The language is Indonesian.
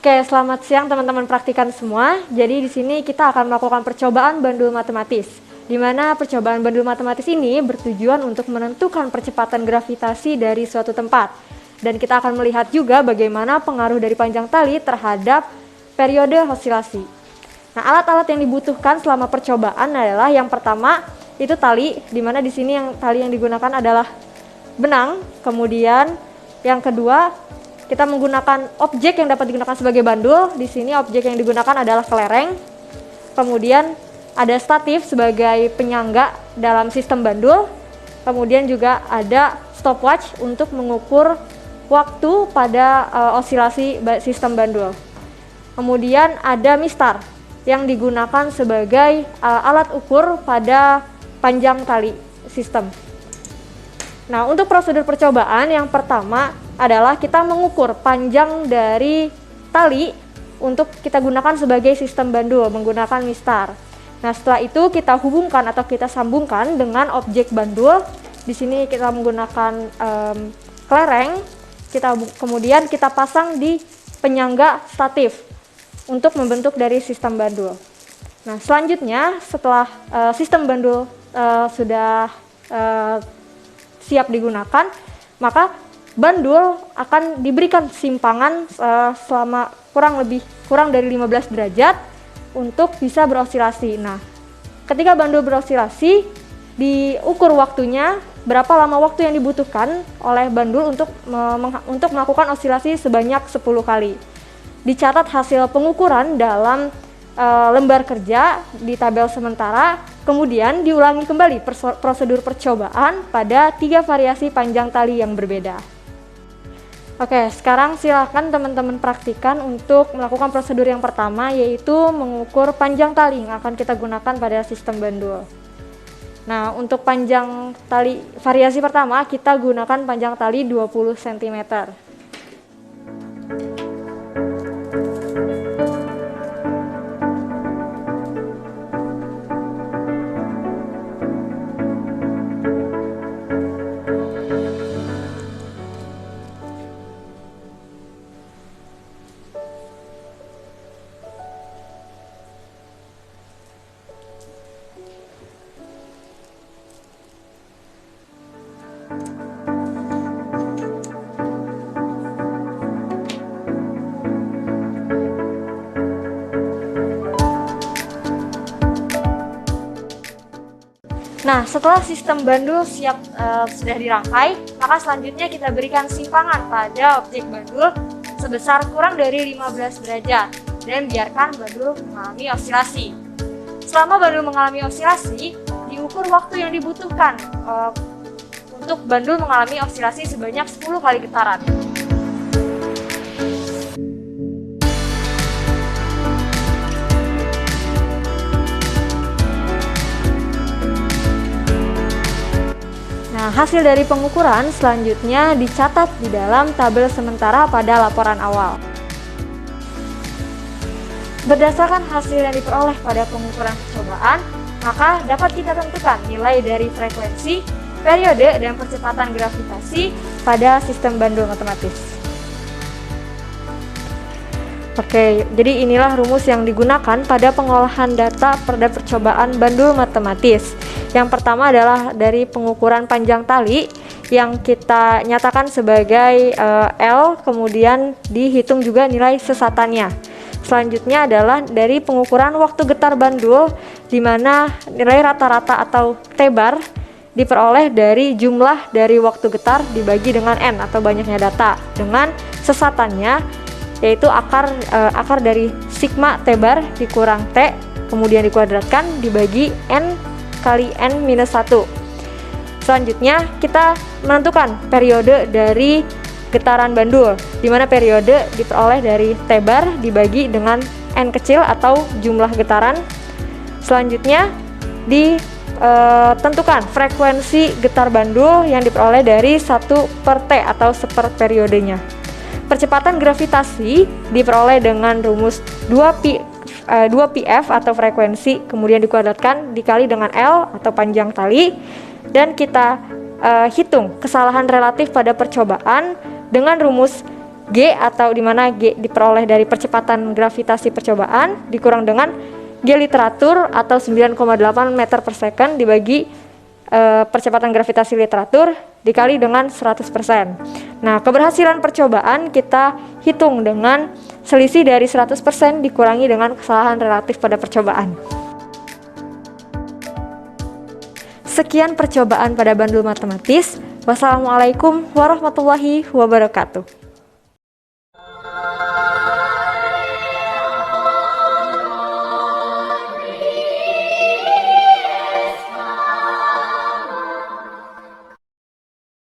Oke, selamat siang teman-teman praktikan semua. Jadi di sini kita akan melakukan percobaan bandul matematis, di mana percobaan bandul matematis ini bertujuan untuk menentukan percepatan gravitasi dari suatu tempat. Dan kita akan melihat juga bagaimana pengaruh dari panjang tali terhadap periode osilasi. Nah, alat-alat yang dibutuhkan selama percobaan adalah yang pertama itu tali, di mana di sini tali yang digunakan adalah benang. Kemudian yang kedua, kita menggunakan objek yang dapat digunakan sebagai bandul. Di sini objek yang digunakan adalah kelereng. Kemudian ada statif sebagai penyangga dalam sistem bandul. Kemudian juga ada stopwatch untuk mengukur waktu pada osilasi sistem bandul. Kemudian ada mistar yang digunakan sebagai alat ukur pada panjang tali sistem. Nah, untuk prosedur percobaan yang pertama adalah kita mengukur panjang dari tali untuk kita gunakan sebagai sistem bandul menggunakan mistar. Nah, setelah itu kita hubungkan atau kita sambungkan dengan objek bandul. Di sini kita menggunakan kelereng. Kemudian kita pasang di penyangga statif untuk membentuk dari sistem bandul. Nah, selanjutnya setelah sistem bandul sudah siap digunakan, maka bandul akan diberikan simpangan selama kurang dari 15 derajat untuk bisa berosilasi. Nah, ketika bandul berosilasi, diukur waktunya, berapa lama waktu yang dibutuhkan oleh bandul untuk melakukan osilasi sebanyak 10 kali. Dicatat hasil pengukuran dalam lembar kerja di tabel sementara, kemudian diulangi kembali prosedur percobaan pada 3 variasi panjang tali yang berbeda. Oke, sekarang silakan teman-teman praktikan untuk melakukan prosedur yang pertama, yaitu mengukur panjang tali yang akan kita gunakan pada sistem bandul. Nah, untuk panjang tali variasi pertama, kita gunakan panjang tali 20 cm. Nah, setelah sistem bandul siap sudah dirangkai, maka selanjutnya kita berikan simpangan pada objek bandul sebesar kurang dari 15 derajat dan biarkan bandul mengalami osilasi. Selama bandul mengalami osilasi, diukur waktu yang dibutuhkan untuk bandul mengalami osilasi sebanyak 10 kali getaran. Nah, hasil dari pengukuran selanjutnya dicatat di dalam tabel sementara pada laporan awal. Berdasarkan hasil yang diperoleh pada pengukuran percobaan, maka dapat kita tentukan nilai dari frekuensi, periode, dan percepatan gravitasi pada sistem bandul matematis. Oke, jadi inilah rumus yang digunakan pada pengolahan data pada percobaan bandul matematis. Yang pertama adalah dari pengukuran panjang tali yang kita nyatakan sebagai L, kemudian dihitung juga nilai sesatannya. Selanjutnya adalah dari pengukuran waktu getar bandul, di mana nilai rata-rata atau T-bar diperoleh dari jumlah dari waktu getar dibagi dengan N atau banyaknya data, dengan sesatannya yaitu akar dari sigma T-bar dikurang T, kemudian dikuadratkan dibagi N kali N minus 1. Selanjutnya kita menentukan periode dari getaran bandul, di mana periode diperoleh dari T-bar dibagi dengan N kecil atau jumlah getaran. Selanjutnya ditentukan frekuensi getar bandul yang diperoleh dari 1 per T atau seper periodenya. Percepatan gravitasi diperoleh dengan rumus 2πf atau frekuensi, kemudian dikuadratkan dikali dengan L atau panjang tali, dan kita hitung kesalahan relatif pada percobaan dengan rumus G, atau di mana G diperoleh dari percepatan gravitasi percobaan dikurang dengan G literatur atau 9,8 meter per second dibagi percepatan gravitasi literatur dikali dengan 100%. Nah, keberhasilan percobaan kita hitung dengan selisih dari 100% dikurangi dengan kesalahan relatif pada percobaan. Sekian percobaan pada bandul matematis. Wassalamualaikum warahmatullahi wabarakatuh.